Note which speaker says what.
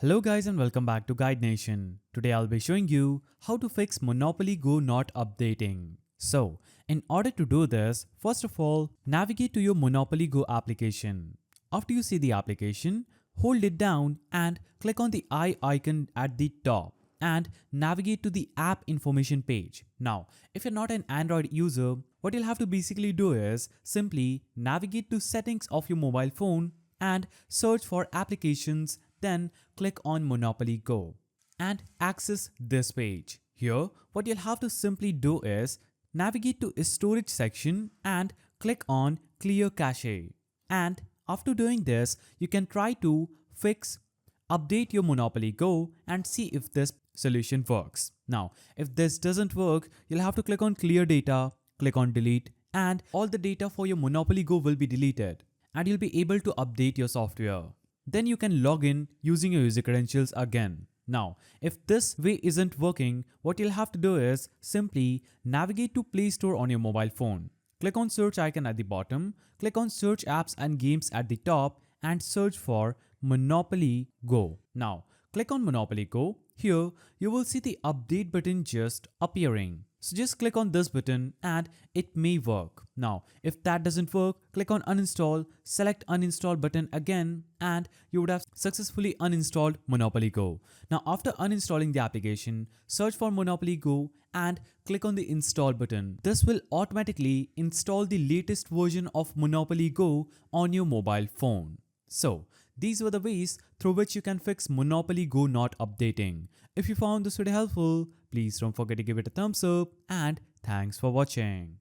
Speaker 1: Hello guys and welcome back to Guide Nation. Today I'll be showing you how to fix Monopoly Go not updating. So, in order to do this, first of all, navigate to your Monopoly Go application. After you see the application, hold it down and click on the eye icon at the top and navigate to the app information page. Now, if you're not an Android user, what you'll have to basically do is simply navigate to settings of your mobile phone and search for applications, then click on Monopoly Go and access this page. Here, what you'll have to simply do is navigate to a storage section and click on Clear Cache. And after doing this, you can try to update your Monopoly Go and see if this solution works. Now, if this doesn't work, you'll have to click on Clear Data, click on Delete, and all the data for your Monopoly Go will be deleted and you'll be able to update your software. Then you can log in using your user credentials again. Now, if this way isn't working, what you'll have to do is simply navigate to Play Store on your mobile phone. Click on search icon at the bottom, click on search apps and games at the top and search for Monopoly Go. Now, click on Monopoly Go. Here, you will see the update button just appearing. So just click on this button and it may work. Now, if that doesn't work, click on uninstall, select uninstall button again and you would have successfully uninstalled Monopoly Go. Now, after uninstalling the application, search for Monopoly Go and click on the install button. This will automatically install the latest version of Monopoly Go on your mobile phone. So, these were the ways through which you can fix Monopoly Go not updating. If you found this video helpful, please don't forget to give it a thumbs up and thanks for watching.